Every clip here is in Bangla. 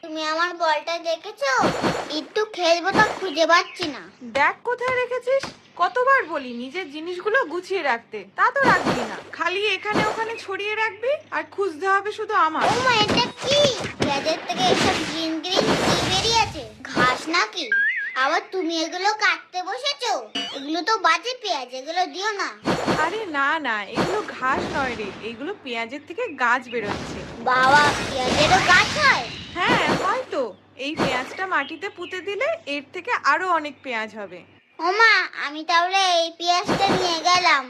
তুমি আমার বলটা দেখেছো? একটু খেলবো তা খুঁজে পাচ্ছি না। দেখ কোথায় রেখেছিস। কতবার বলি নিজের জিনিসগুলো গুছিয়ে রাখতে, তা তো রাখবি না, খালি এখানে ওখানে ছড়িয়ে রাখবি আর খুঁজতে হবে শুধু আমার। ও মা, এটা কি? পেঁয়াজের থেকে এসব গ্রিন গ্রিন কি বেরিয়েছে? ঘাস নাকি? আবার তুমি এগুলো কাটতে বসেছো? এগুলো তো বাজে পেঁয়াজ, এগুলো দিও না। আরে না না, এগুলো ঘাস নয় রে, এগুলো পেঁয়াজের থেকে গাছ বেরোচ্ছে। বাবা, পেঁয়াজেরও গাছ হয়? হ্যাঁ হয়তো, এই পেঁয়াজটা মাটিতে পুঁতে দিলে এর থেকে আরো অনেক পেঁয়াজ হবে। ও মা, আমি তাহলে এই পেঁয়াজটা নিয়ে গেলাম।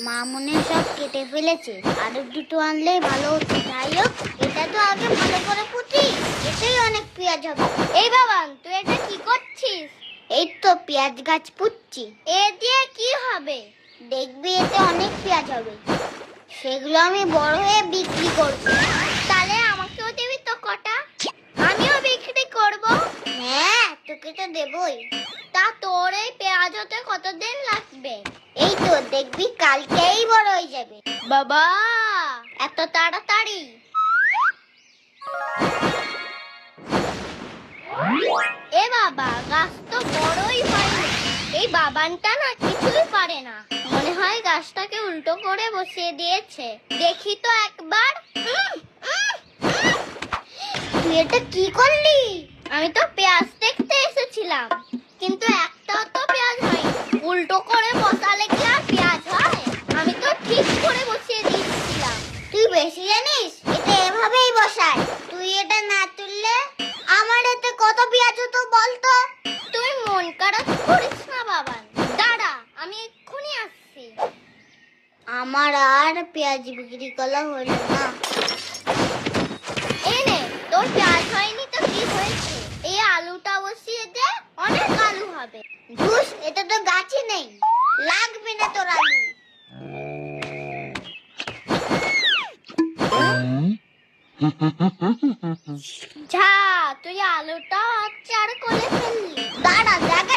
মা মনে সব কেটে ফেলেছে, আরো দুটো আনলেই ভালো হতো। যাই হোক, এটা তো আগে ভালো করে পুঁতি, এতেই অনেক পেঁয়াজ হবে। এই বাবান, তুই এটা কি করছিস? এই তো পেঁয়াজ গাছ পুঁতছি। এ দিয়ে কি হবে? দেখবি এতে অনেক পেঁয়াজ হবে, সেগুলো আমি বড় হয়ে বিক্রি করব। তাহলে আমাকেও দিবি তো কটা? আমিও বিক্রি করব। হ্যাঁ, তোকে তো দেবই। তা তোর এই পেঁয়াজ হতে কতদিন লাগবে? এই তো দেখবি কালকেই বড় হয়ে যাবে। বাবা, এত তাড়াতাড়ি? এ বাবা, গাছ তো বড়ই হয়নি। এই বাবানটা না কিছুই পারে না, মনে হয় গাছটাকে উল্টো করে বসিয়ে দিয়েছে। দেখি তো একবার। তুই এটা কি করলি? আমি তো পেঁয়াজ দেখতে এসেছিলাম, কিন্তু একটাও তো পেঁয়াজ হয়নি। উল্টো করে বসালে কি আর পেঁয়াজ হয়? আমি তো ঠিক করে বসিয়ে দিয়েছিলাম। তুই বেশি জানিস, এটা এভাবেই বসায়। তুই এটা না তুললে আমার এতে কত পেঁয়াজ হতো বলতো? তুই মন খারাপ করিস না বাবা, দাঁড়া, আমি এক্ষুনি আসছি। আমার আর পেঁয়াজ বিক্রি করা হলো না। এই নে, তোর পেঁয়াজ হয়নি তো কি হয়েছে? এই আলুটা বসিয়ে দে, অনেক আলু হবে। ধুস, এটা তো গাছই নেই, লাগবে না তোর আলু। যা, তুই আলুটা আচার করে ফেললি। দাঁড়া, জায়গা